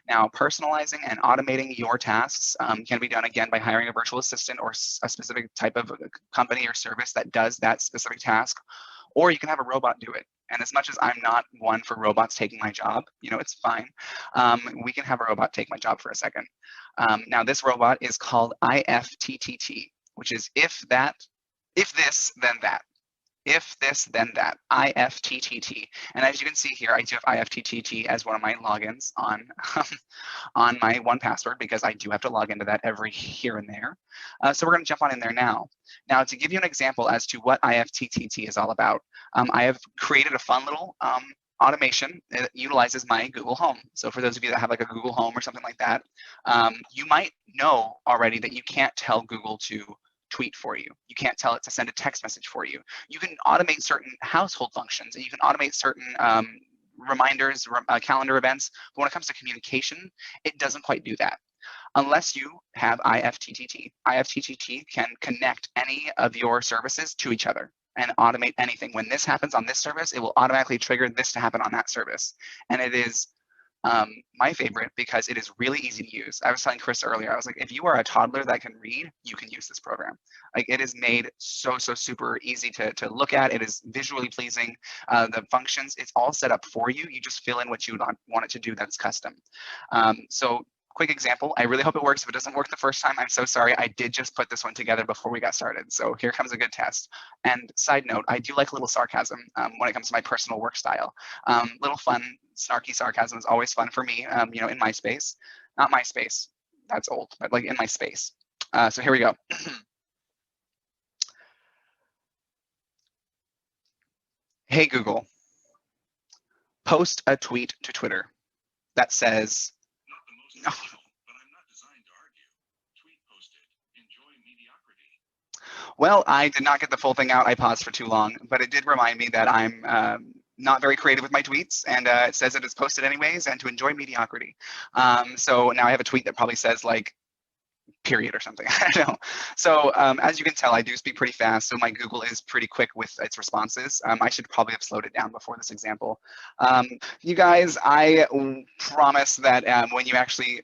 Speaker 2: Now, personalizing and automating your tasks can be done again by hiring a virtual assistant or a specific type of company or service that does that specific task, or you can have a robot do it. And as much as I'm not one for robots taking my job, you know, it's fine. We can have a robot take my job for a second. Now this robot is called Ifttt, which is if this, then that. If this, then that. Ifttt. And as you can see here, I do have Ifttt as one of my logins on, on my 1Password, because I do have to log into that every here and there. So we're going to jump on in there now. Now, to give you an example as to what Ifttt is all about, I have created a fun little automation that utilizes my Google Home. So for those of you that have like a Google Home or something like that, you might know already that you can't tell Google to tweet for you. You can't tell it to send a text message for you. You can automate certain household functions, and you can automate certain reminders, calendar events. But when it comes to communication, it doesn't quite do that unless you have Ifttt. Ifttt can connect any of your services to each other and automate anything. When this happens on this service, it will automatically trigger this to happen on that service. And it is my favorite because it is really easy to use. I was telling Chris earlier, I was like, if you are a toddler that can read, you can use this program. Like, it is made so super easy to look at. It is visually pleasing. The functions, it's all set up for you. You just fill in what you want it to do that's custom. So quick example, I really hope it works. If it doesn't work the first time, I'm so sorry. I did just put this one together before we got started. So here comes a good test. And side note, I do like a little sarcasm when it comes to my personal work style. Little fun, snarky sarcasm is always fun for me, you know, in my space. Not my space. that's old, but like in my space. So here we go. Hey Google, post a tweet to Twitter that says, no. Well, I did not get the full thing out. I paused for too long, but it did remind me that I'm not very creative with my tweets, and it says that it's posted anyways, and to enjoy mediocrity. So now I have a tweet that probably says like, period or something. I don't know. So as you can tell, I do speak pretty fast, so my Google is pretty quick with its responses. I should probably have slowed it down before this example. You guys, I promise that when you actually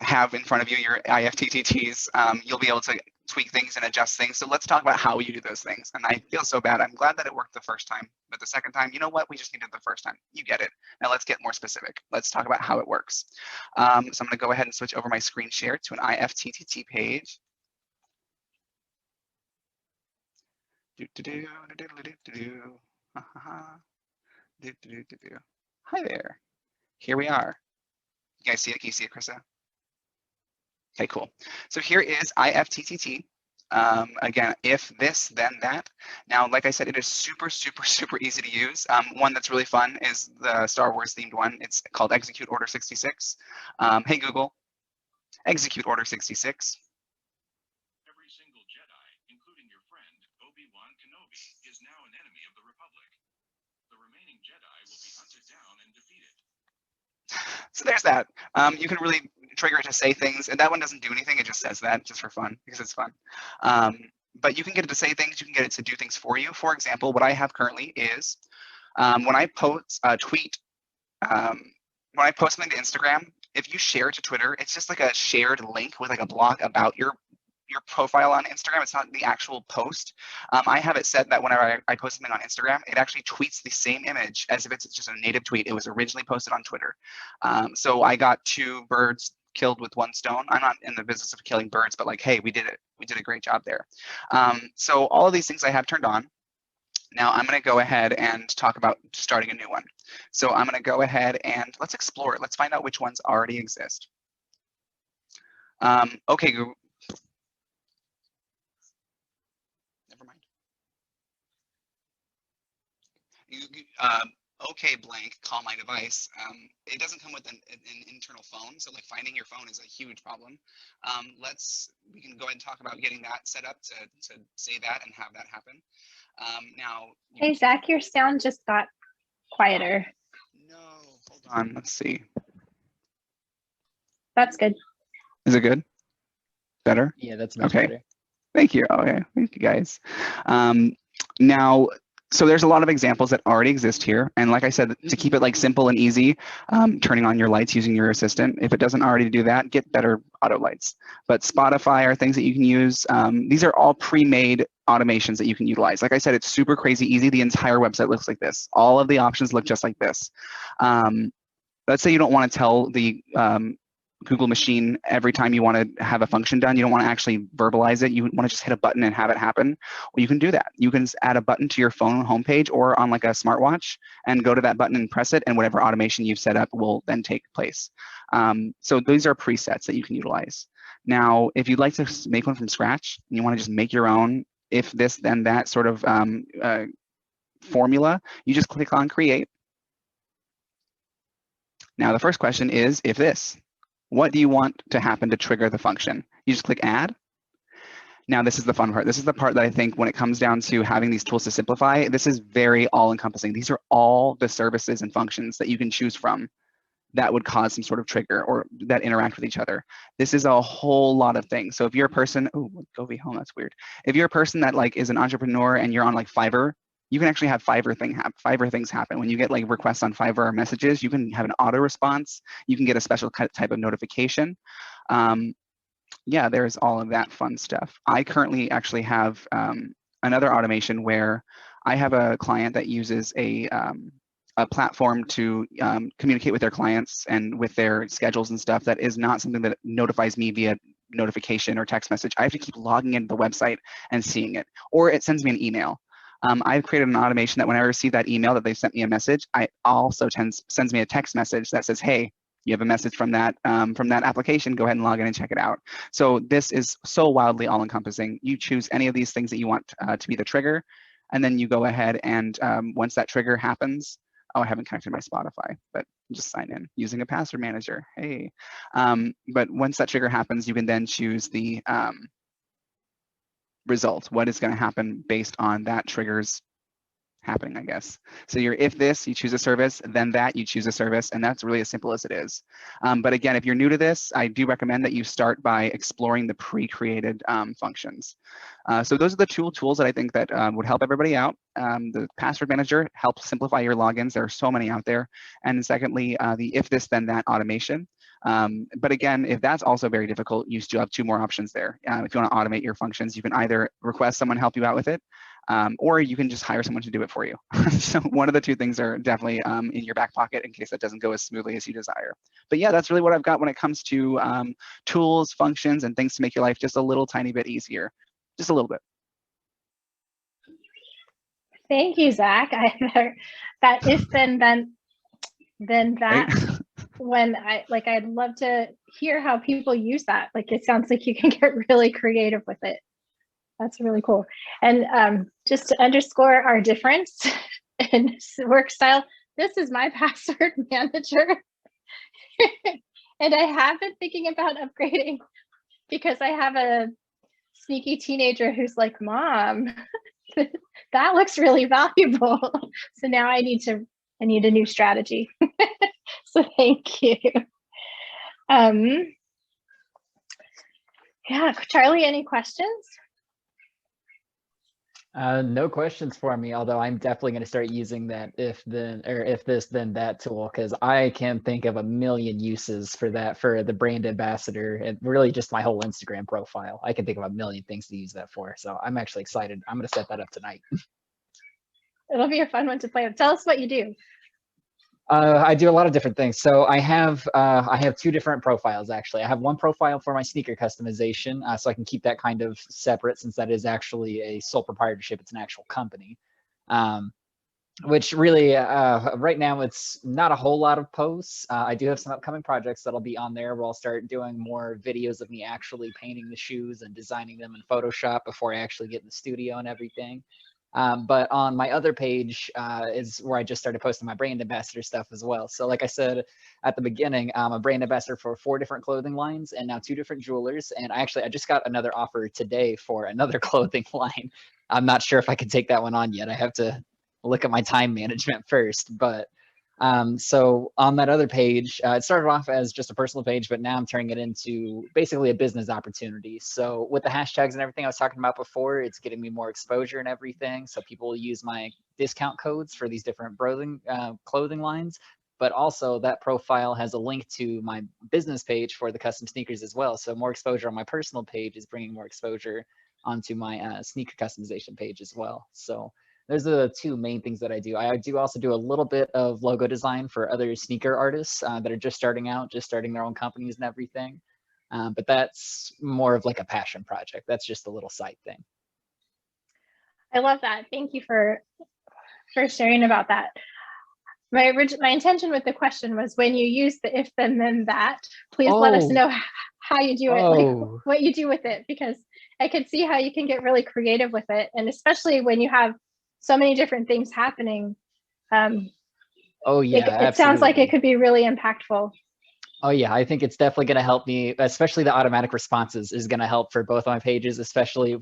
Speaker 2: have in front of you your IFTTTs, you'll be able to tweak things and adjust things. So let's talk about how you do those things. And I feel so bad. I'm glad that it worked the first time, but the second time, you know what? We just needed the first time. You get it. Now let's get more specific. Let's talk about how it works. So I'm going to go ahead and switch over my screen share to an IFTTT page. Hi there. Here we are. You guys see it? Can you see it, Krista? Okay, cool. So here is IFTTT. Again, if this, then that. Now, like I said, it is super, super, super easy to use. One that's really fun is the Star Wars themed one. It's called Execute Order 66. Hey, Google, execute Order 66.
Speaker 4: Every single Jedi, including your friend, Obi-Wan Kenobi, is now an enemy of the Republic. The remaining Jedi will be hunted down and defeated.
Speaker 2: So there's that. You can really trigger it to say things, and that one doesn't do anything. It just says that just for fun because it's fun. But you can get it to say things. You can get it to do things for you. For example, what I have currently is when I post a tweet, when I post something to Instagram, if you share it to Twitter, it's just like a shared link with like a block about your profile on Instagram. It's not the actual post. I have it set that whenever I post something on Instagram, it actually tweets the same image as if it's just a native tweet. It was originally posted on Twitter. So I got 2 birds killed with 1 stone. I'm not in the business of killing birds, but like, hey, we did it. We did a great job there. So all of these things I have turned on. Now I'm going to go ahead and talk about starting a new one. So I'm going to go ahead and let's explore it. Let's find out which ones already exist. Okay, Google. Never mind. Okay, blank, call my device. It doesn't come with an internal phone, so like finding your phone is a huge problem. We can go ahead and talk about getting that set up to say that and have that happen. Now.
Speaker 1: Hey, Zach, your sound just got quieter.
Speaker 2: No, hold on, let's see.
Speaker 1: That's good.
Speaker 2: Is it good? Better?
Speaker 3: Yeah, that's much
Speaker 2: okay.
Speaker 3: better.
Speaker 2: Thank you. Okay, thank you guys. Now, so there's a lot of examples that already exist here. And like I said, to keep it like simple and easy, turning on your lights using your assistant. If it doesn't already do that, get better auto lights. But Spotify are things that you can use. These are all pre-made automations that you can utilize. Like I said, it's super crazy easy. The entire website looks like this. All of the options look just like this. Let's say you don't want to tell the Google machine every time you want to have a function done. You don't want to actually verbalize it. You want to just hit a button and have it happen. Well, you can do that. You can add a button to your phone homepage or on like a smartwatch and go to that button and press it, and whatever automation you've set up will then take place. So these are presets that you can utilize. Now, if you'd like to make one from scratch and you want to just make your own if this then that sort of formula, you just click on create. Now the first question is if this. What do you want to happen to trigger the function? You just click add. Now this is the fun part. This is the part that I think when it comes down to having these tools to simplify, this is very all-encompassing. These are all the services and functions that you can choose from that would cause some sort of trigger or that interact with each other. This is a whole lot of things. So if you're a person, oh, go be home, that's weird. If you're a person that like is an entrepreneur and you're on like Fiverr, you can actually have Fiverr things happen. When you get like requests on Fiverr or messages, you can have an auto response. You can get a special type of notification. Yeah, there's all of that fun stuff. I currently actually have another automation where I have a client that uses a platform to communicate with their clients and with their schedules and stuff that is not something that notifies me via notification or text message. I have to keep logging into the website and seeing it, or it sends me an email. I've created an automation that when I receive that email that they sent me a message, I also sends me a text message that says, hey, you have a message from that application, go ahead and log in and check it out. So this is so wildly all-encompassing. You choose any of these things that you want to be the trigger, and then you go ahead and once that trigger happens, oh, I haven't connected my Spotify, but just sign in using a password manager. Hey, but once that trigger happens, you can then choose the result. What is going to happen based on that trigger's happening, I guess. So you're if this, you choose a service, then that, you choose a service, and that's really as simple as it is. But again, if you're new to this, I do recommend that you start by exploring the pre-created functions. So those are the tools that I think that would help everybody out. The password manager helps simplify your logins. There are so many out there. And secondly, the if this, then that automation. But again, if that's also very difficult, you still have two more options there. If you want to automate your functions, you can either request someone help you out with it, or you can just hire someone to do it for you. So one of the two things are definitely in your back pocket in case that doesn't go as smoothly as you desire. But yeah, that's really what I've got when it comes to tools, functions, and things to make your life just a little tiny bit easier, just a little bit.
Speaker 1: Thank you, Zach. That if then that. Right? When I'd love to hear how people use that. Like, it sounds like you can get really creative with it. That's really cool. And just to underscore our difference in work style, this is my password manager. And I have been thinking about upgrading because I have a sneaky teenager who's like, Mom, that looks really valuable. So now I need a new strategy. So thank you. Yeah, Charlie, any questions?
Speaker 3: No questions for me, although I'm definitely going to start using that if this then that tool, because I can think of a million uses for that, for the brand ambassador, and really just my whole Instagram profile. I can think of a million things to use that for. So I'm actually excited. I'm going to set that up tonight.
Speaker 1: It'll be a fun one to play with. Tell us what you do.
Speaker 3: I do a lot of different things. So I have two different profiles, actually. I have one profile for my sneaker customization, so I can keep that kind of separate, since that is actually a sole proprietorship. It's an actual company, which really right now it's not a whole lot of posts. I do have some upcoming projects that'll be on there where I'll start doing more videos of me actually painting the shoes and designing them in Photoshop before I actually get in the studio and everything. But on my other page is where I just started posting my brand ambassador stuff as well. So like I said at the beginning, I'm a brand ambassador for 4 different clothing lines and now 2 different jewelers. And I just got another offer today for another clothing line. I'm not sure if I can take that one on yet. I have to look at my time management first. But so on that other page, it started off as just a personal page, but now I'm turning it into basically a business opportunity. So with the hashtags and everything I was talking about before, it's getting me more exposure and everything. So people will use my discount codes for these different clothing lines, but also that profile has a link to my business page for the custom sneakers as well. So more exposure on my personal page is bringing more exposure onto my sneaker customization page as well. So those are the 2 main things that I do. I do also do a little bit of logo design for other sneaker artists that are just starting out, just starting their own companies and everything. But that's more of like a passion project. That's just a little side thing.
Speaker 1: I love that. Thank you for sharing about that. My intention with the question was, when you use the if then that, please let us know how you do it, like what you do with it, because I could see how you can get really creative with it, and especially when you have so many different things happening.
Speaker 3: Oh yeah,
Speaker 1: it sounds like it could be really impactful.
Speaker 3: Oh yeah, I think it's definitely going to help me, especially the automatic responses is going to help for both my pages, especially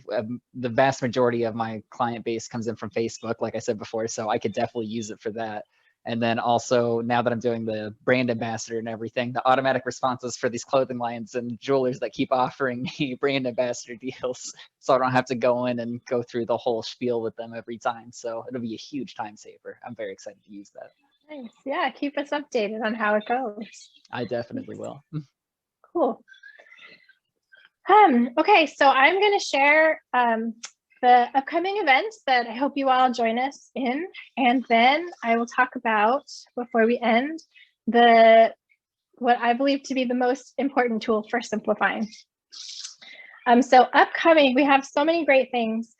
Speaker 3: the vast majority of my client base comes in from Facebook, like I said before, so I could definitely use it for that. And then also, now that I'm doing the brand ambassador and everything, the automatic responses for these clothing lines and jewelers that keep offering me brand ambassador deals, so I don't have to go in and go through the whole spiel with them every time. So it'll be a huge time saver. I'm very excited to use that.
Speaker 1: Nice. Yeah, keep us updated on how it goes.
Speaker 3: I definitely will.
Speaker 1: Cool. Okay, so I'm going to share the upcoming events that I hope you all join us in, and then I will talk about, before we end, what I believe to be the most important tool for simplifying. So upcoming, we have so many great things.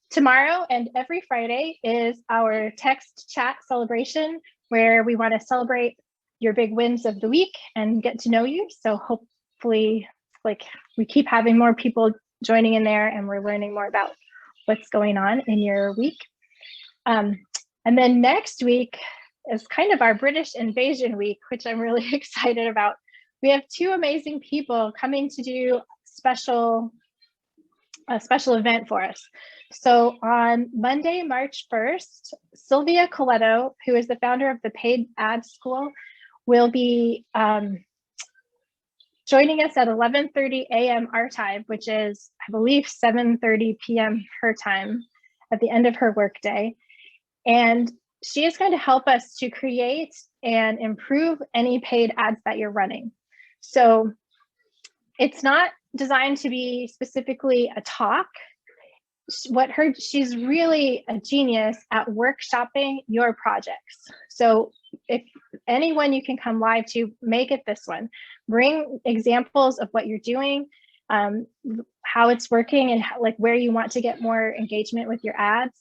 Speaker 1: Tomorrow and every Friday is our text chat celebration, where we want to celebrate your big wins of the week and get to know you. So hopefully, like, we keep having more people joining in there and we're learning more about what's going on in your week. And then next week is kind of our British Invasion week, which I'm really excited about. We have two amazing people coming to do a special event for us. So on Monday, March 1st, Sylvia Coletto, who is the founder of the Paid Ad School, will be joining us at 11:30 a.m. our time, which is, I believe, 7:30 p.m. her time at the end of her workday. And she is going to help us to create and improve any paid ads that you're running. So it's not designed to be specifically a talk. She's really a genius at workshopping your projects. So if anyone you can come live to, make it this one. Bring examples of what you're doing, how it's working, and like where you want to get more engagement with your ads,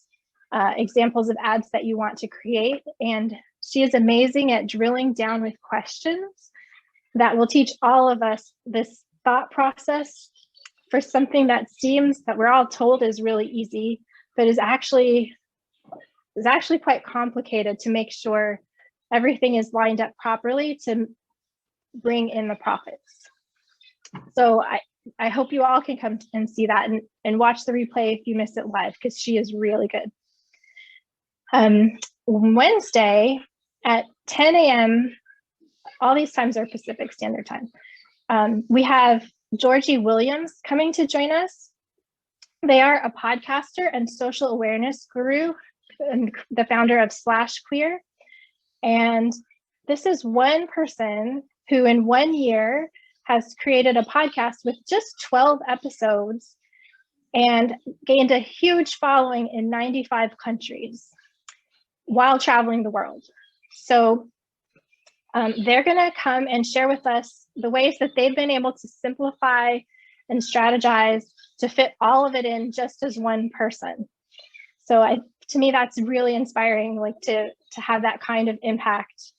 Speaker 1: examples of ads that you want to create. And she is amazing at drilling down with questions that will teach all of us this thought process for something that seems that we're all told is really easy, but is actually quite complicated to make sure everything is lined up properly to bring in the profits. So I hope you all can come and see that and watch the replay if you miss it live, because she is really good. Wednesday at 10 a.m., all these times are Pacific Standard Time. We have Georgie Williams coming to join us. They are a podcaster and social awareness guru and the founder of /Queer. And this is one person who in 1 year has created a podcast with just 12 episodes and gained a huge following in 95 countries while traveling the world. So they're going to come and share with us the ways that they've been able to simplify and strategize to fit all of it in just as one person. So to me, that's really inspiring, like to have that kind of impact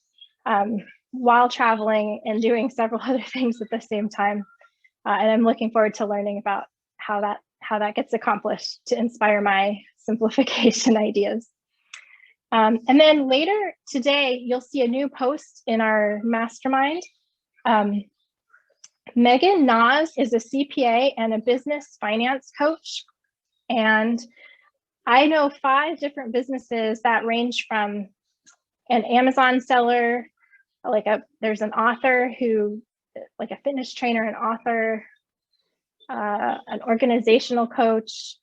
Speaker 1: while traveling and doing several other things at the same time. And I'm looking forward to learning about how that gets accomplished to inspire my simplification ideas. And then later today, you'll see a new post in our mastermind. Megan Nas is a CPA and a business finance coach. And I know 5 different businesses that range from an Amazon seller, there's an author who, like a fitness trainer and author, an organizational coach.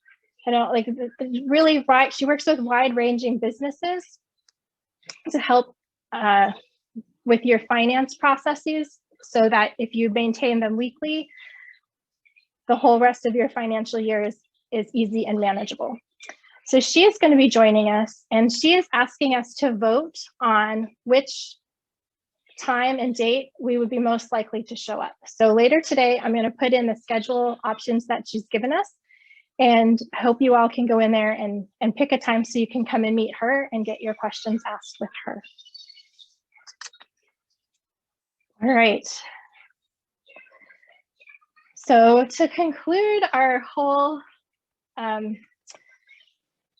Speaker 1: I know, like, really, right, she works with wide-ranging businesses to help with your finance processes, so that if you maintain them weekly, the whole rest of your financial year is easy and manageable. So she is going to be joining us, and she is asking us to vote on which time and date we would be most likely to show up. So later today, I'm going to put in the schedule options that she's given us. And I hope you all can go in there and pick a time so you can come and meet her and get your questions asked with her. All right. So to conclude our whole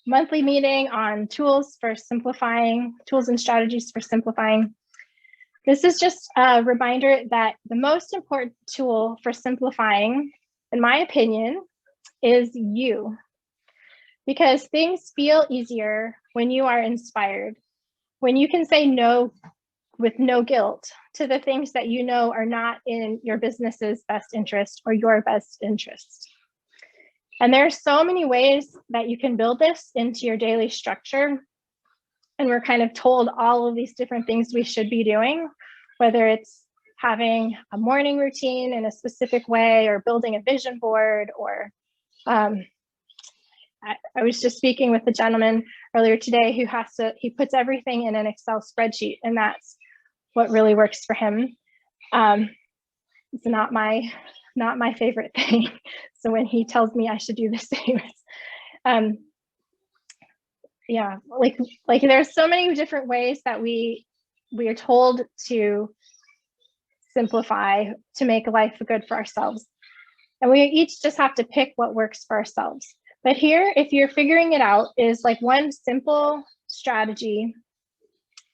Speaker 1: monthly meeting on tools and strategies for simplifying, this is just a reminder that the most important tool for simplifying, in my opinion, is you, because things feel easier when you are inspired, when you can say no with no guilt to the things that you know are not in your business's best interest or your best interest. And there are so many ways that you can build this into your daily structure. And we're kind of told all of these different things we should be doing, whether it's having a morning routine in a specific way, or building a vision board, or I was just speaking with a gentleman earlier today who he puts everything in an Excel spreadsheet, and that's what really works for him. It's not my favorite thing. So when he tells me I should do the same, yeah, like there's so many different ways that we we are told to simplify, to make life good for ourselves. And we each just have to pick what works for ourselves. But here, if you're figuring it out, is like one simple strategy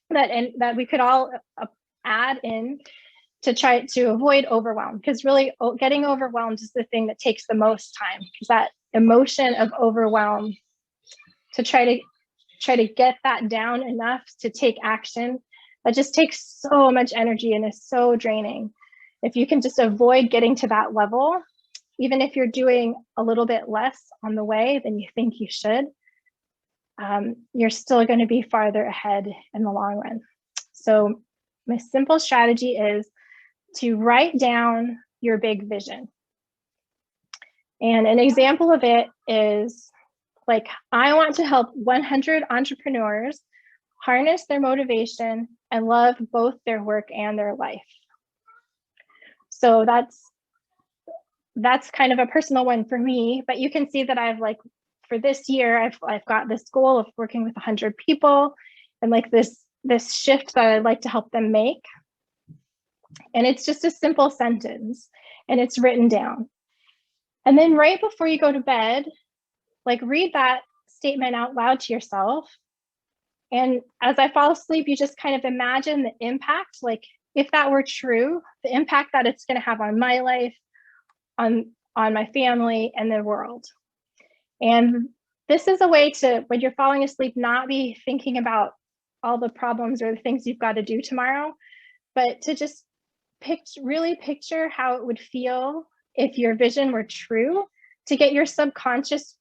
Speaker 1: that we could all add in to try to avoid overwhelm, because really getting overwhelmed is the thing that takes the most time, because that emotion of overwhelm, to try to get that down enough to take action, that just takes so much energy and is so draining. If you can just avoid getting to that level, even if you're doing a little bit less on the way than you think you should, you're still going to be farther ahead in the long run. So my simple strategy is to write down your big vision. And an example of it is like, I want to help 100 entrepreneurs harness their motivation and love both their work and their life. So that's kind of a personal one for me, but you can see that I've like, for this year, I've got this goal of working with 100 people and like this shift that I'd like to help them make. And it's just a simple sentence and it's written down. And then right before you go to bed, like read that statement out loud to yourself. And as I fall asleep, you just kind of imagine the impact, like if that were true, the impact that it's going to have on my life, on my family and the world. And this is a way to, when you're falling asleep, not be thinking about all the problems or the things you've got to do tomorrow, but to just really picture how it would feel if your vision were true, to get your subconscious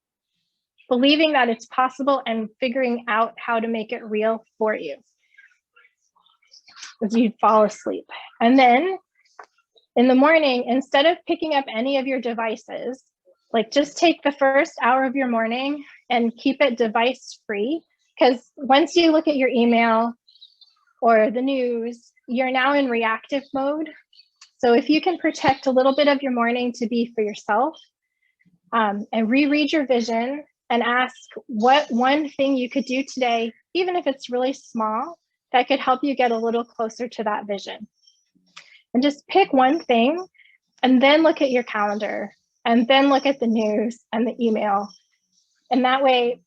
Speaker 1: believing that it's possible and figuring out how to make it real for you as you fall asleep. And then in the morning, instead of picking up any of your devices, like just take the first hour of your morning and keep it device free. Because once you look at your email or the news, you're now in reactive mode. So if you can protect a little bit of your morning to be for yourself, and reread your vision and ask what one thing you could do today, even if it's really small, that could help you get a little closer to that vision. And just pick one thing and then look at your calendar and then look at the news and the email. And that way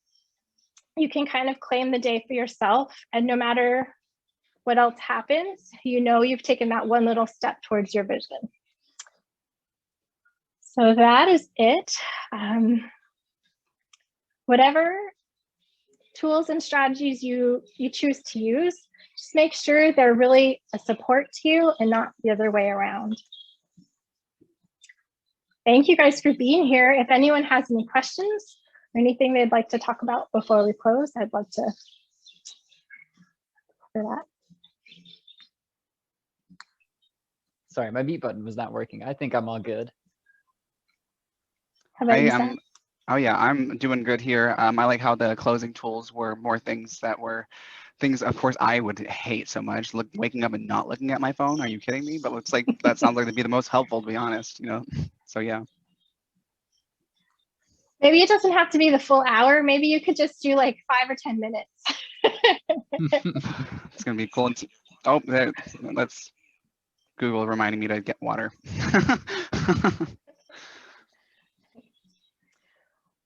Speaker 1: you can kind of claim the day for yourself. And no matter what else happens, you know you've taken that one little step towards your vision. So that is it. Whatever tools and strategies you choose to use, just make sure they're really a support to you and not the other way around. Thank you guys for being here. If anyone has any questions or anything they'd like to talk about before we close, I'd love to for that.
Speaker 3: Sorry, my mute button was not working. I think I'm all good.
Speaker 1: How about you, Zach?
Speaker 2: Oh yeah, I'm doing good here. I like how the closing tools were more things that were things, of course, I would hate so much. Waking up and not looking at my phone. Are you kidding me? But looks like that sounds like it'd be the most helpful, to be honest. You know, so yeah.
Speaker 1: Maybe it doesn't have to be the full hour. Maybe you could just do like 5 or 10 minutes.
Speaker 2: It's gonna be cool. Oh, that's Google reminding me to get water.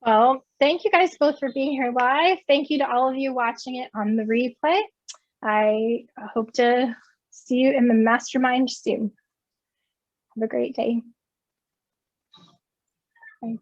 Speaker 1: Well, thank you guys both for being here live. Thank you to all of you watching it on the replay. I hope to see you in the mastermind soon. Have a great day. Bye.